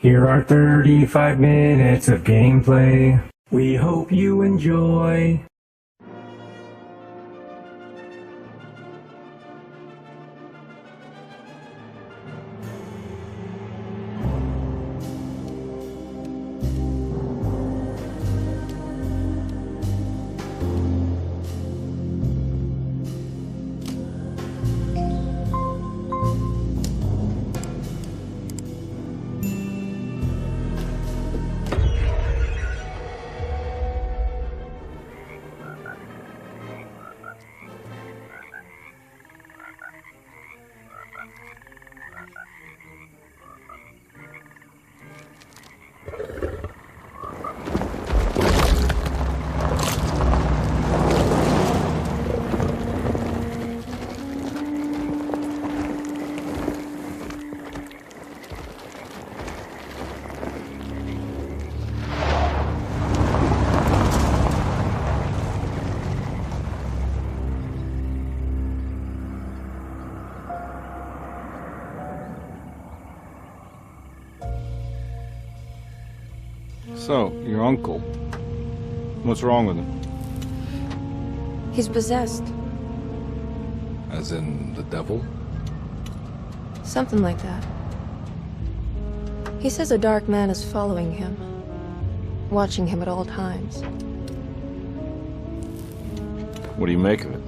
Here are 35 minutes of gameplay. We hope you enjoy. So, your uncle. What's wrong with him? He's possessed. As in the devil? Something like that. He says a dark man is following him, watching him at all times. What do you make of it?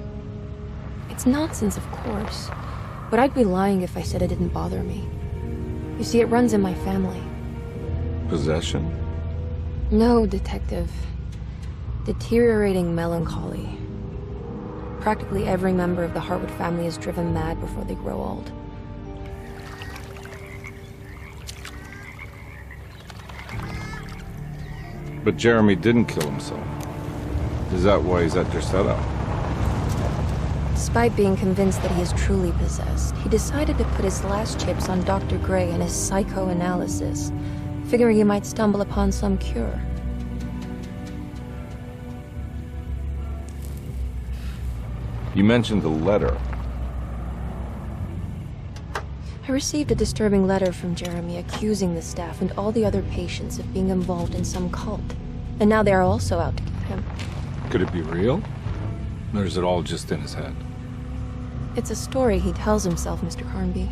It's nonsense, of course, but I'd be lying if I said it didn't bother me. You see, it runs in my family. Possession? No, detective. Deteriorating melancholy. Practically every member of the Hartwood family is driven mad before they grow old. But Jeremy didn't kill himself. Is that why he's at Derceto? Despite being convinced that he is truly possessed, he decided to put his last chips on Dr. Gray and his psychoanalysis, figuring he might stumble upon some cure. You mentioned the letter. I received a disturbing letter from Jeremy accusing the staff and all the other patients of being involved in some cult. And now they are also out to get him. Could it be real? Or is it all just in his head? It's a story he tells himself, Mr. Carnby.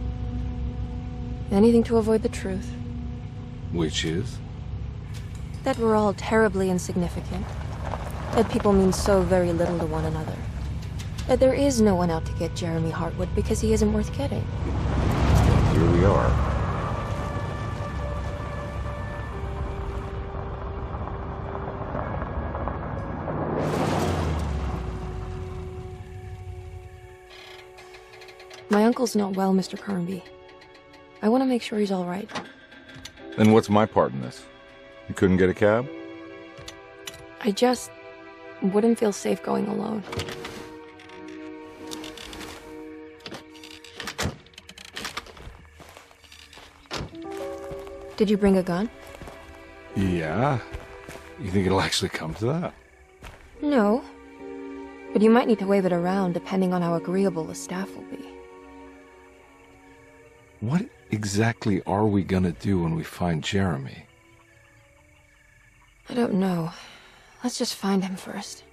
Anything to avoid the truth. Which is? That we're all terribly insignificant. That people mean so very little to one another. That there is no one out to get Jeremy Hartwood because he isn't worth getting. Here we are. My uncle's not well, Mr. Carnby. I want to make sure he's all right. Then what's my part in this? You couldn't get a cab? I just wouldn't feel safe going alone. Did you bring a gun? Yeah. You think it'll actually come to that? No. But you might need to wave it around depending on how agreeable the staff will be. What exactly are we gonna do when we find Jeremy? I don't know. Let's just find him first.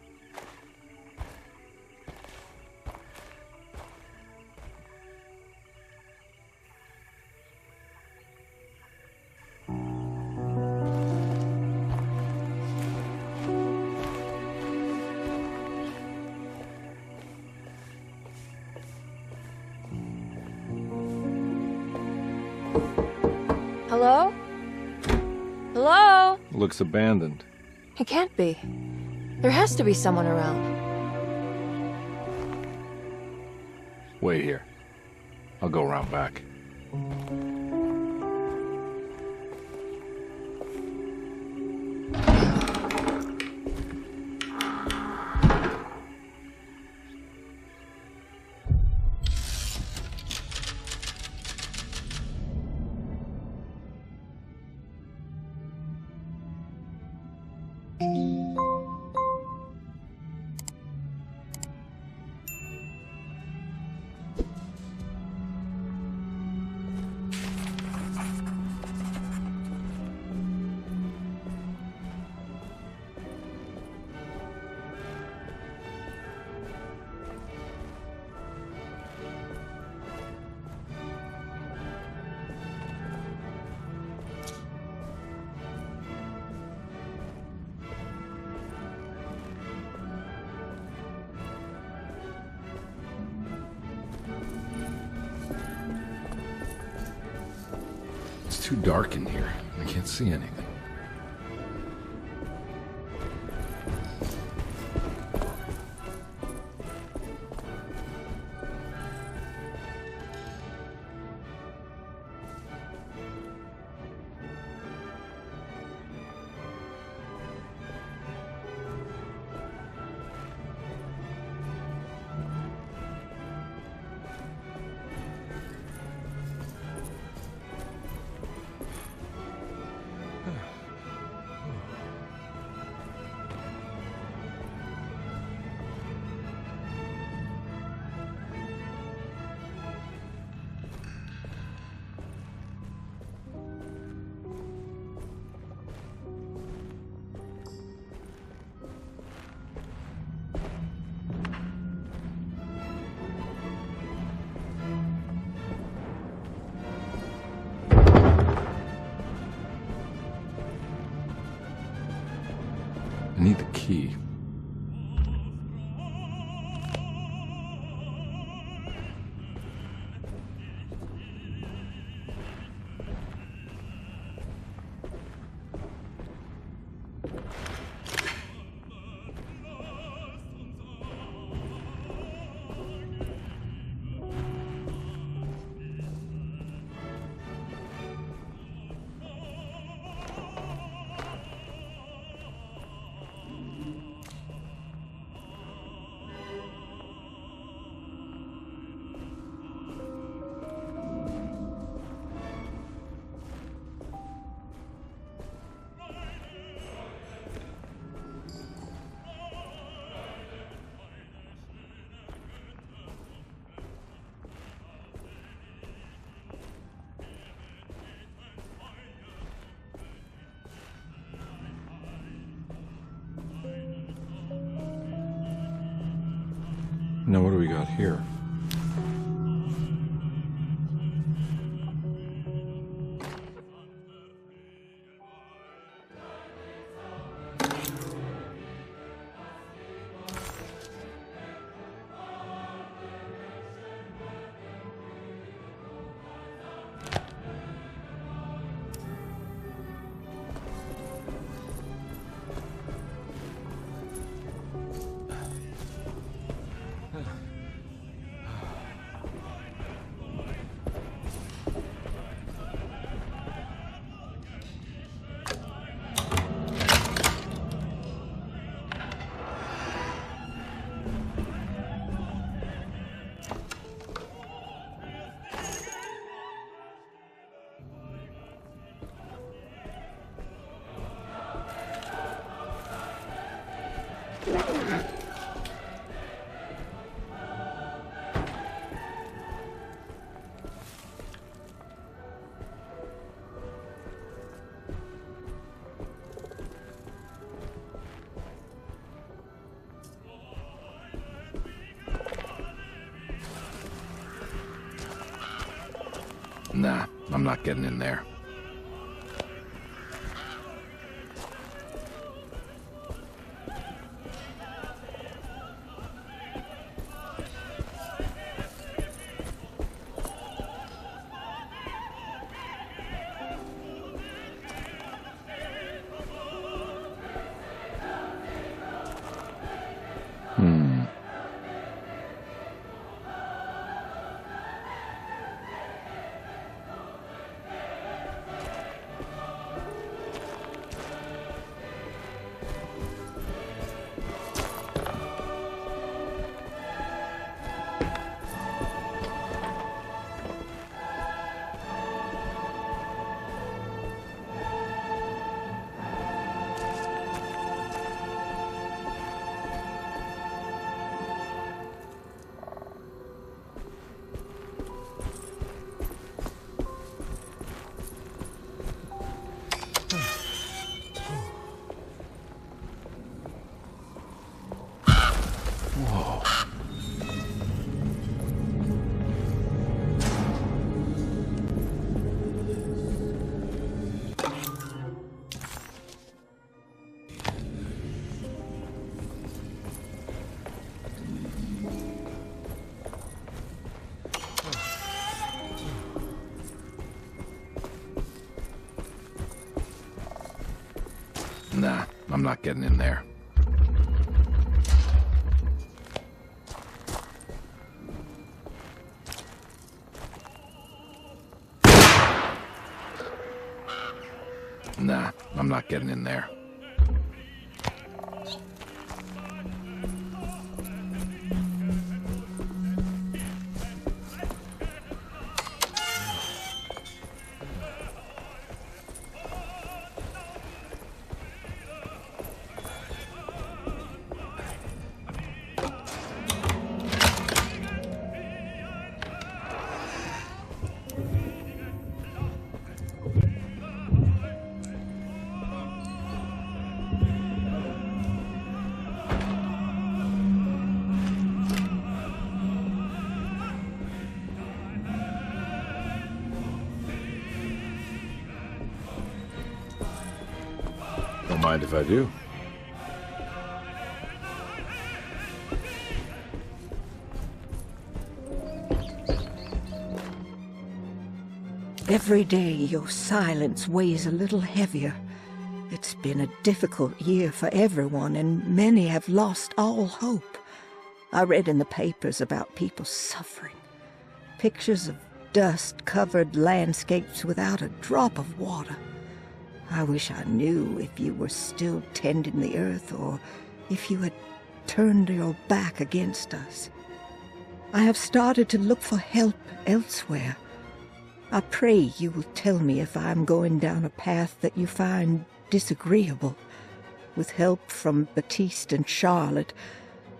Hello? Hello? Looks abandoned. It can't be. There has to be someone around. Wait here. I'll go around back. too dark in here. I can't see anything. I need the key. Now what do we got here? Nah, I'm not getting in there. I'm not getting in there. Nah, I'm not getting in there. Don't mind if I do. Every day your silence weighs a little heavier. It's been a difficult year for everyone, and many have lost all hope. I read in the papers about people suffering. Pictures of dust-covered landscapes without a drop of water. I wish I knew if you were still tending the earth or if you had turned your back against us. I have started to look for help elsewhere. I pray you will tell me if I am going down a path that you find disagreeable. With help from Baptiste and Charlotte,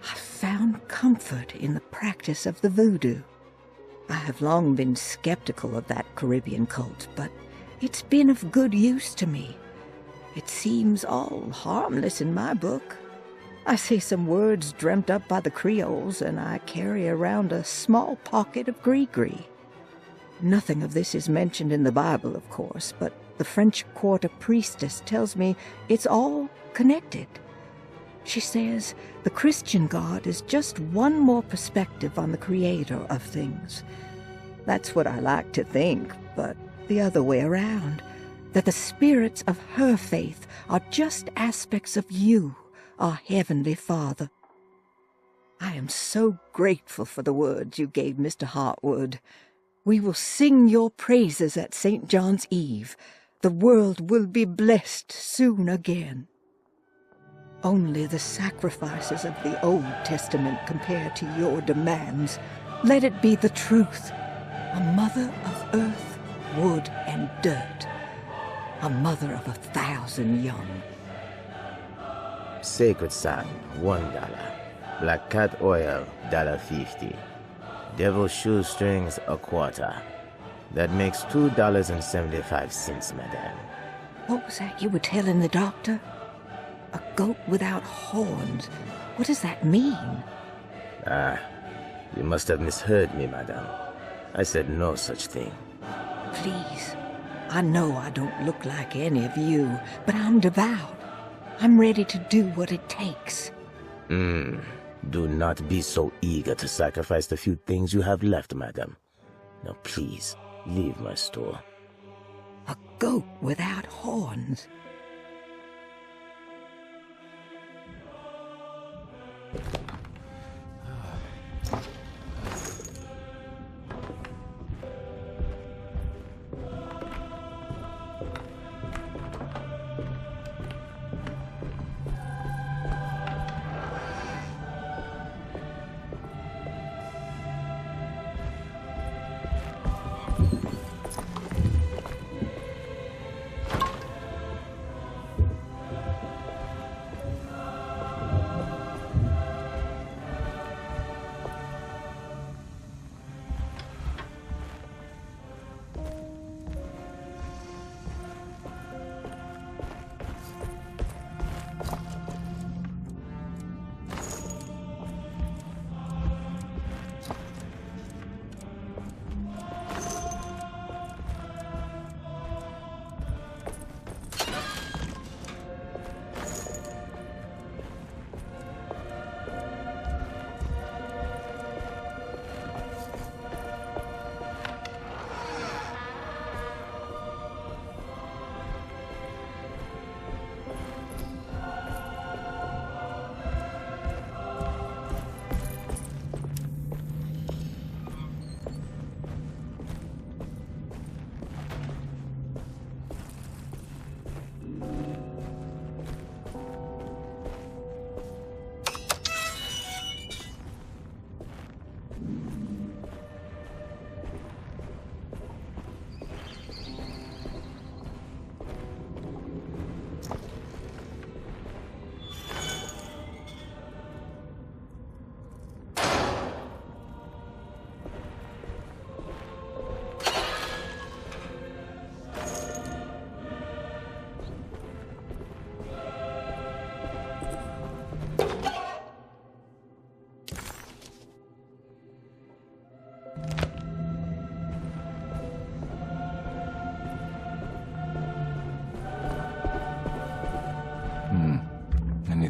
I found comfort in the practice of the voodoo. I have long been skeptical of that Caribbean cult, but it's been of good use to me. It seems all harmless in my book. I say some words dreamt up by the Creoles, and I carry around a small pocket of gris-gris. Nothing of this is mentioned in the Bible, of course, but the French Quarter priestess tells me it's all connected. She says the Christian God is just one more perspective on the creator of things. That's what I like to think, but the other way around, that the spirits of her faith are just aspects of you, our Heavenly Father. I am so grateful for the words you gave Mr. Hartwood. We will sing your praises at St. John's Eve. The world will be blessed soon again. Only the sacrifices of the Old Testament compare to your demands. Let it be the truth. A mother of earth, wood and dirt, a mother of 1,000 young. Sacred sand, $1. Black cat oil, $1.50. Devil shoestrings, $0.25. That makes $2.75, madame. What was that you were telling the doctor? A goat without horns. What does that mean? You must have misheard me, madame. I said no such thing. Please, I know I don't look like any of you, but I'm devout. I'm ready to do what it takes. Do not be so eager to sacrifice the few things you have left, madam. Now please, leave my store. A goat without horns.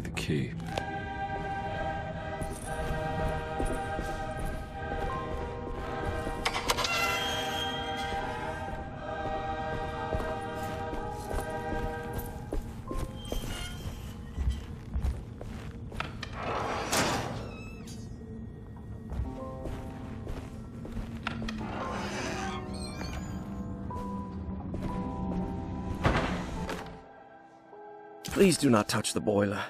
the key. Please do not touch the boiler.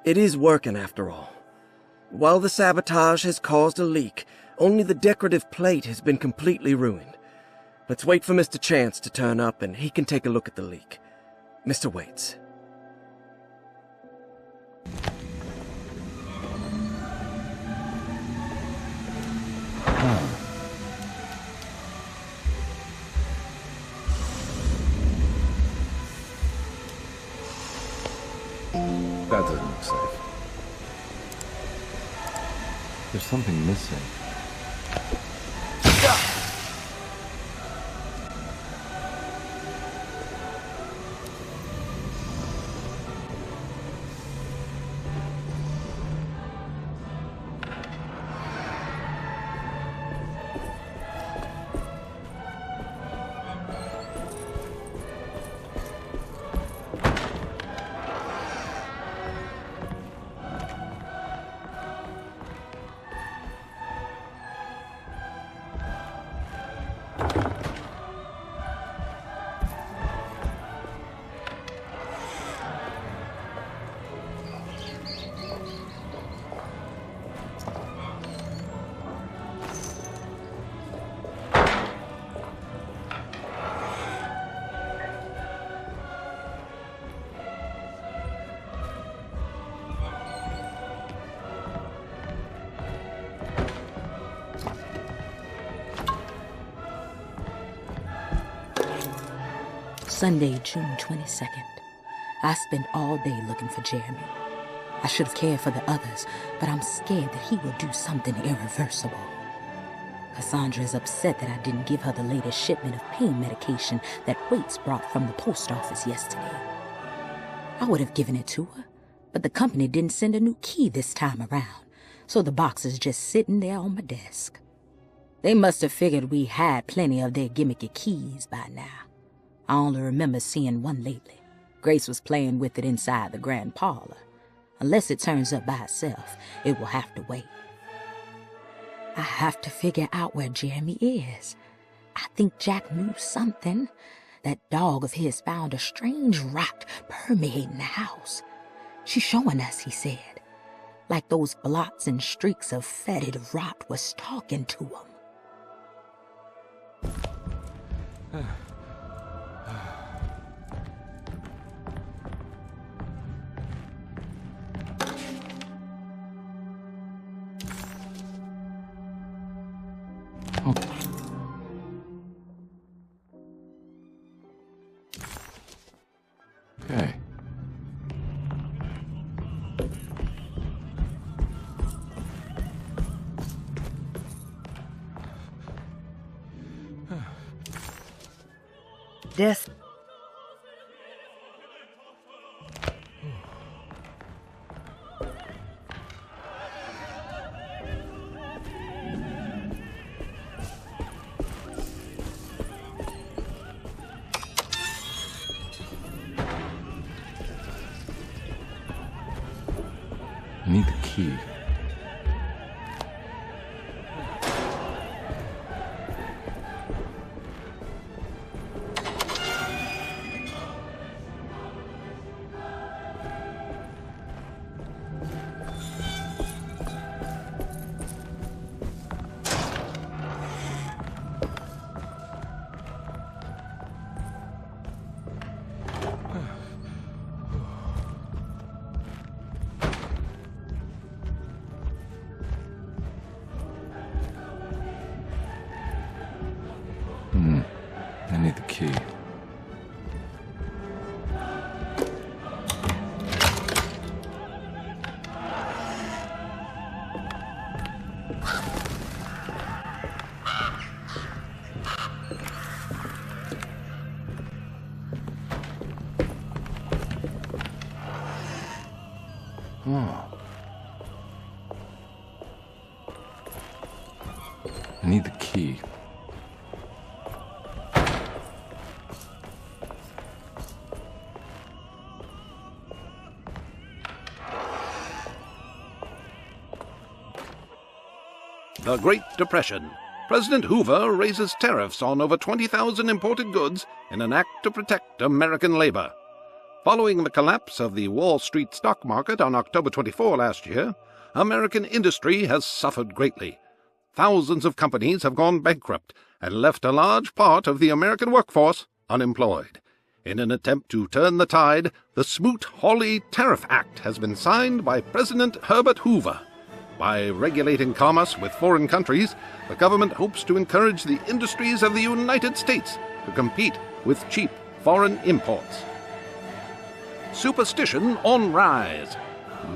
It is working after all. While the sabotage has caused a leak, only the decorative plate has been completely ruined. Let's wait for Mr. Chance to turn up and he can take a look at the leak. Mr. Waits. That doesn't look safe. There's something missing. Sunday, June 22nd. I spent all day looking for Jeremy. I should have cared for the others, but I'm scared that he will do something irreversible. Cassandra is upset that I didn't give her the latest shipment of pain medication that Waits brought from the post office yesterday. I would have given it to her, but the company didn't send a new key this time around, so the box is just sitting there on my desk. They must have figured we had plenty of their gimmicky keys by now. I only remember seeing one lately. Grace was playing with it inside the grand parlor. Unless it turns up by itself, it will have to wait. I have to figure out where Jeremy is. I think Jack knew something. That dog of his found a strange rot permeating the house. She's showing us, he said. Like those blots and streaks of fetid rot was talking to him. Okay. Death. I need the key. I need the key. Oh. I need the key. The Great Depression. President Hoover raises tariffs on over 20,000 imported goods in an act to protect American labor. Following the collapse of the Wall Street stock market on October 24 last year, American industry has suffered greatly. Thousands of companies have gone bankrupt and left a large part of the American workforce unemployed. In an attempt to turn the tide, the Smoot-Hawley Tariff Act has been signed by President Herbert Hoover. By regulating commerce with foreign countries, the government hopes to encourage the industries of the United States to compete with cheap foreign imports. Superstition on rise.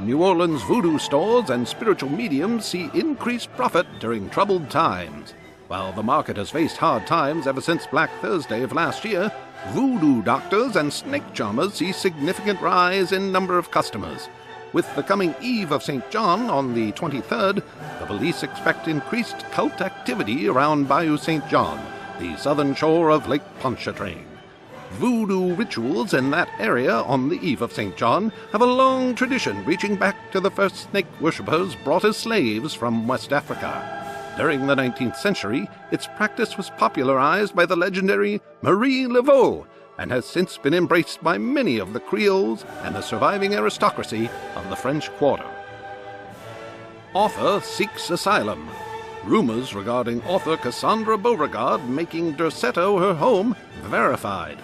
New Orleans voodoo stores and spiritual mediums see increased profit during troubled times. While the market has faced hard times ever since Black Thursday of last year, voodoo doctors and snake charmers see significant rise in number of customers. With the coming Eve of St. John on the 23rd, the police expect increased cult activity around Bayou St. John, the southern shore of Lake Pontchartrain. Voodoo rituals in that area on the Eve of St. John have a long tradition reaching back to the first snake worshippers brought as slaves from West Africa. During the 19th century, its practice was popularized by the legendary Marie Laveau, and has since been embraced by many of the Creoles and the surviving aristocracy of the French Quarter. Author seeks asylum. Rumors regarding author Cassandra Beauregard making Derceto her home verified.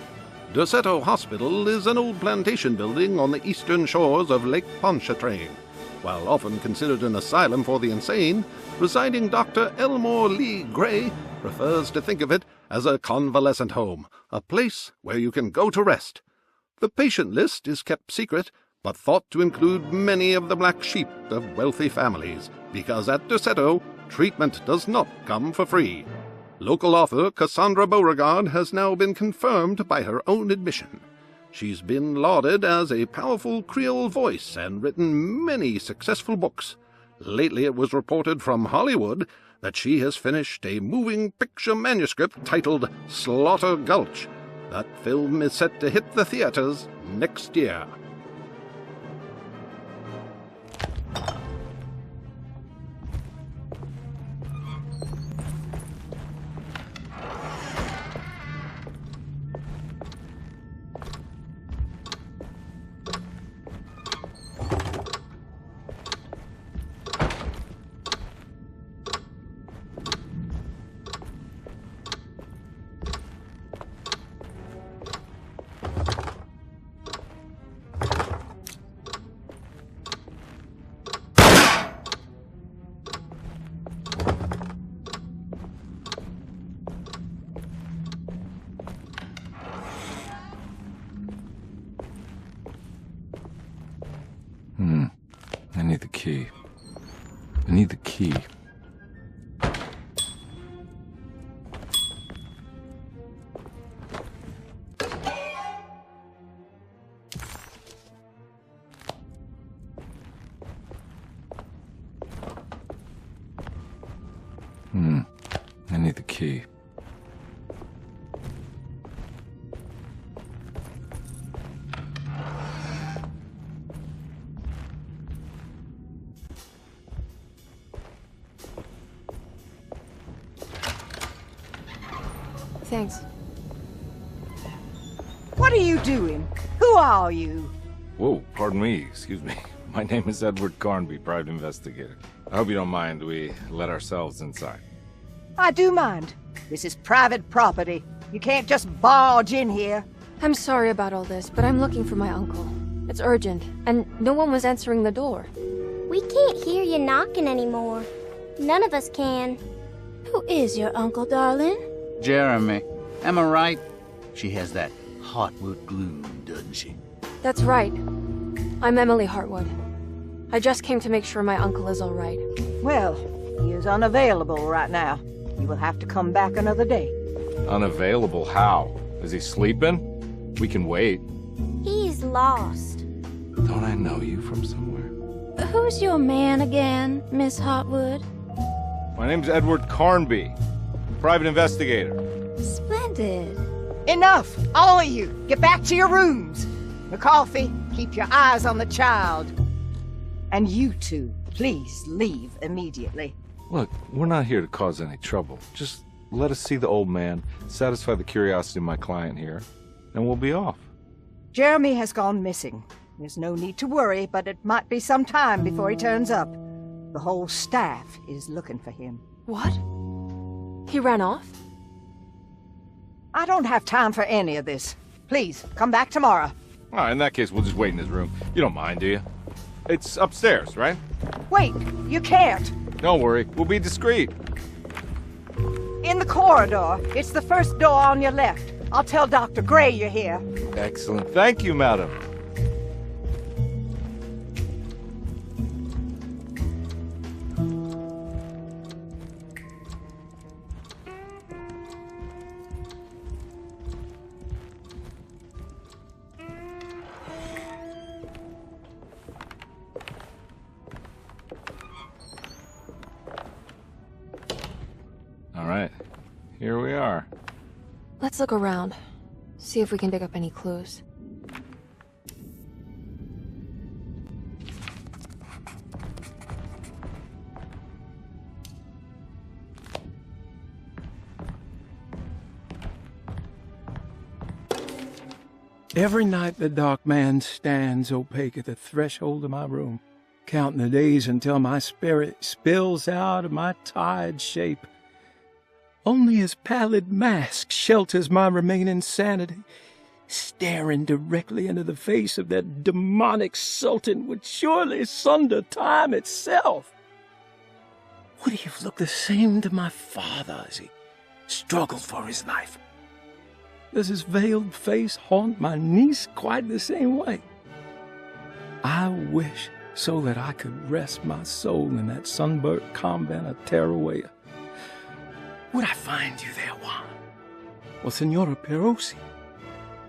Derceto Hospital is an old plantation building on the eastern shores of Lake Pontchartrain. While often considered an asylum for the insane, residing Dr. Elmore Lee Gray prefers to think of it as a convalescent home, a place where you can go to rest. The patient list is kept secret, but thought to include many of the black sheep of wealthy families, because at Derceto, treatment does not come for free. Local author Cassandra Beauregard has now been confirmed by her own admission. She's been lauded as a powerful Creole voice and written many successful books. Lately it was reported from Hollywood that she has finished a moving picture manuscript titled Slaughter Gulch. That film is set to hit the theaters next year. I need the key. I need the key. I need the key. Thanks. What are you doing? Who are you? Whoa, pardon me, excuse me. My name is Edward Carnby, private investigator. I hope you don't mind we let ourselves inside. I do mind. This is private property. You can't just barge in here. I'm sorry about all this, but I'm looking for my uncle. It's urgent, and no one was answering the door. We can't hear you knocking anymore. None of us can. Who is your uncle, darling? Jeremy. Am I right? She has that Heartwood gloom, doesn't she? That's right. I'm Emily Hartwood. I just came to make sure my uncle is all right. Well, he is unavailable right now. You will have to come back another day. Unavailable how? Is he sleeping? We can wait. He's lost. Don't I know you from somewhere? Who's your man again, Miss Hotwood? My name's Edward Carnby, private investigator. Splendid. Enough! All of you! Get back to your rooms! McCarthy, keep your eyes on the child. And you two, please leave immediately. Look, we're not here to cause any trouble. Just let us see the old man, satisfy the curiosity of my client here, and we'll be off. Jeremy has gone missing. There's no need to worry, but it might be some time before he turns up. The whole staff is looking for him. What? He ran off? I don't have time for any of this. Please, come back tomorrow. All right, in that case, we'll just wait in his room. You don't mind, do you? It's upstairs, right? Wait, you can't. Don't worry, we'll be discreet. In the corridor. It's the first door on your left. I'll tell Dr. Gray you're here. Excellent. Thank you, madam. All right, here we are. Let's look around. See if we can dig up any clues. Every night the dark man stands opaque at the threshold of my room, counting the days until my spirit spills out of my tired shape. Only his pallid mask shelters my remaining sanity. Staring directly into the face of that demonic sultan would surely sunder time itself. Would he have looked the same to my father as he struggled for his life? Does his veiled face haunt my niece quite the same way? I wish so that I could rest my soul in that sunburnt convent of Teruel. Would I find you there, Juan? Or Senora Perosi,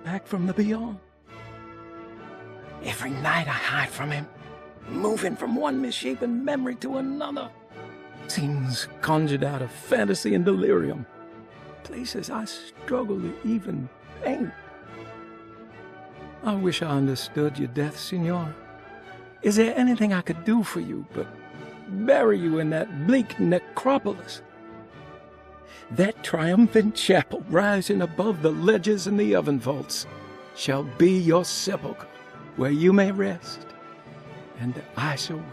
back from the beyond? Every night I hide from him, moving from one misshapen memory to another. Scenes conjured out of fantasy and delirium. Places I struggle to even paint. I wish I understood your death, Senora. Is there anything I could do for you but bury you in that bleak necropolis? That triumphant chapel rising above the ledges and the oven vaults shall be your sepulchre, where you may rest, and I shall weep.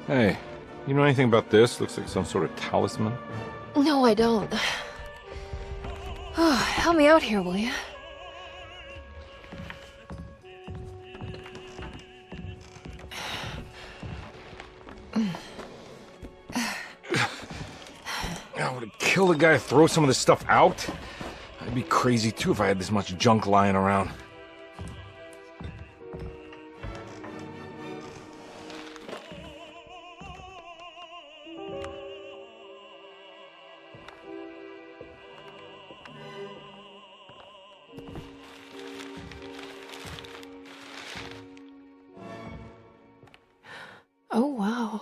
Hey, you know anything about this? Looks like some sort of talisman. No, I don't. Oh, help me out here, will you? I would have killed a guy to throw some of this stuff out. I'd be crazy too if I had this much junk lying around. Oh, wow.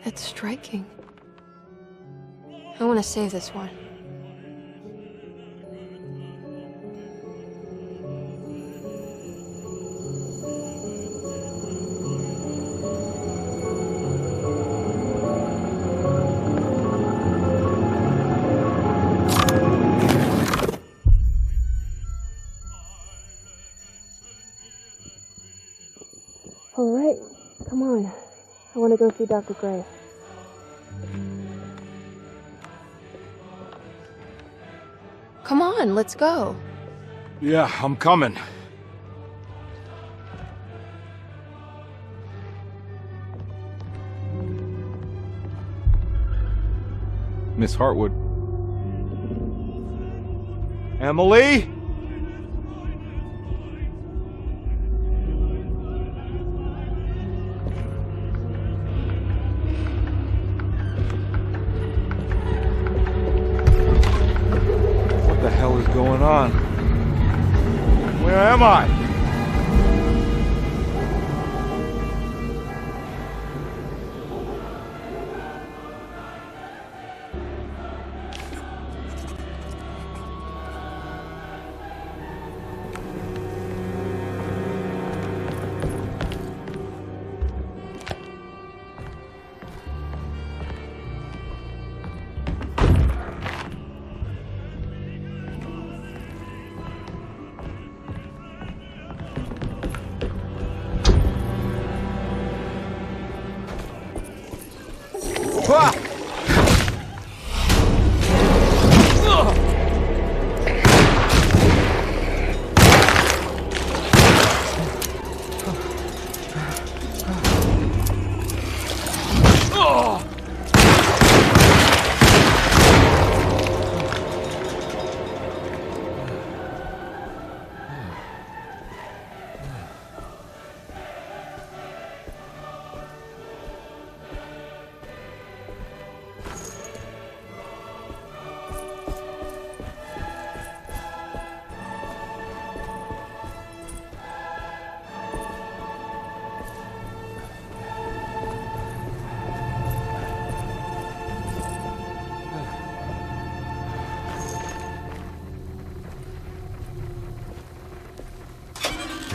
That's striking. I want to save this one. All right, come on. I want to go see Dr. Gray. Come on, let's go. Yeah, I'm coming. Miss Hartwood. Emily? What the hell is going on? Where am I?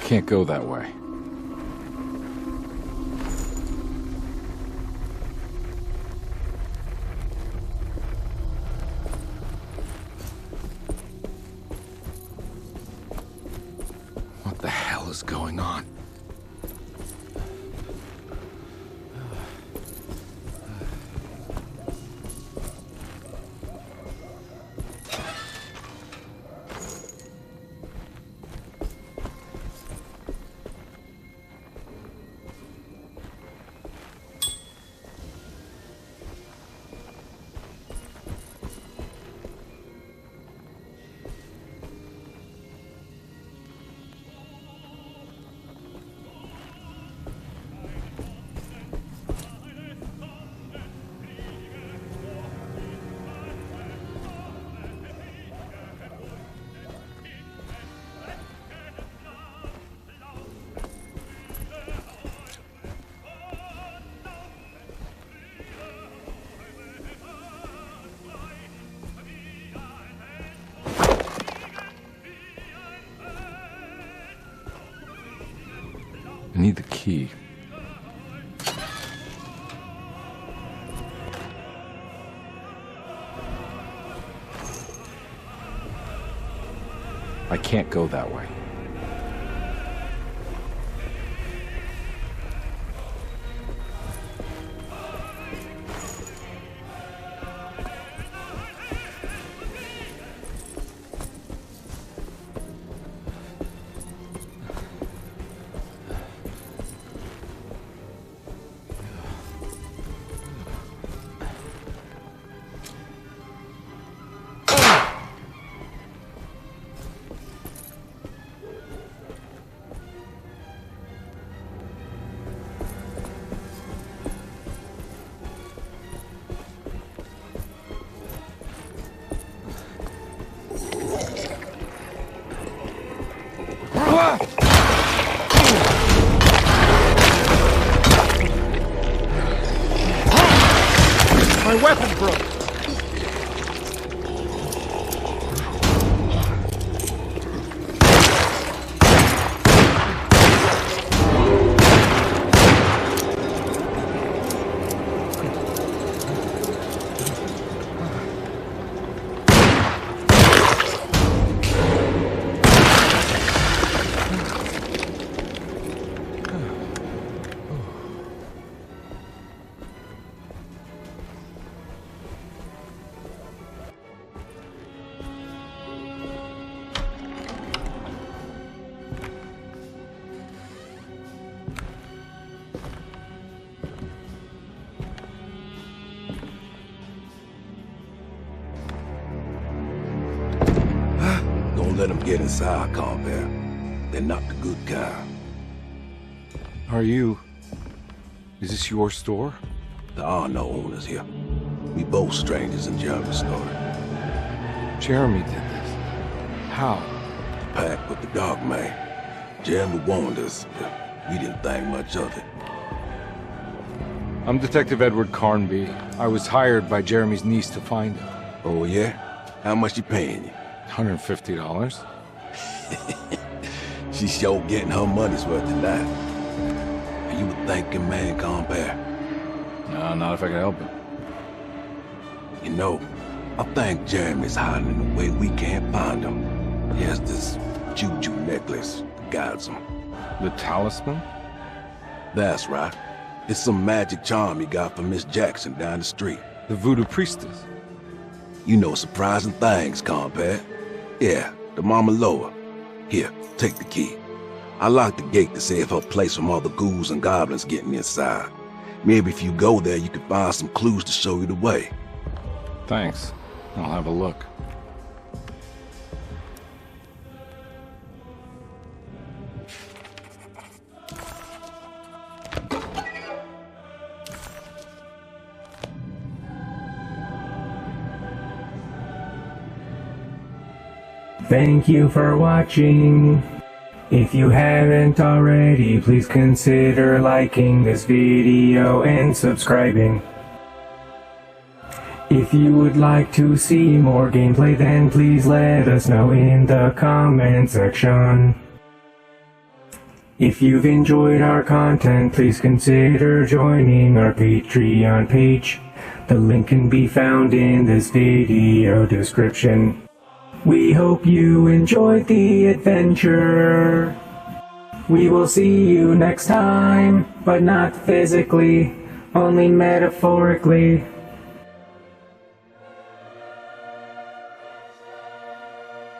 Can't go that way. What the hell is going on? I need the key. I can't go that way. My weapon broke. Don't let them get inside, compare. They're not the good kind. Is this your store? There are no owners here. We both strangers in Jeremy's story. Jeremy did this. How? Pact with the Dark Man. Jeremy warned us, but we didn't think much of it. I'm Detective Edward Carnby. I was hired by Jeremy's niece to find him. Oh, yeah? How much she paying you? $150. She's sure getting her money's worth tonight. Are you a thinking man, compare? No, not if I can help it. You know, I think Jeremy's hiding in a way we can't find him. He has this juju necklace that guides him. The talisman? That's right. It's some magic charm he got from Miss Jackson down the street. The voodoo priestess? You know surprising things, compare. Yeah, the Mama Loa. Here, take the key. I locked the gate to save her place from all the ghouls and goblins getting inside. Maybe if you go there, you could find some clues to show you the way. Thanks. I'll have a look. Thank you for watching. If you haven't already, please consider liking this video and subscribing. If you would like to see more gameplay, then please let us know in the comment section. If you've enjoyed our content, please consider joining our Patreon page. The link can be found in this video description. We hope you enjoyed the adventure. We will see you next time, but not physically, only metaphorically.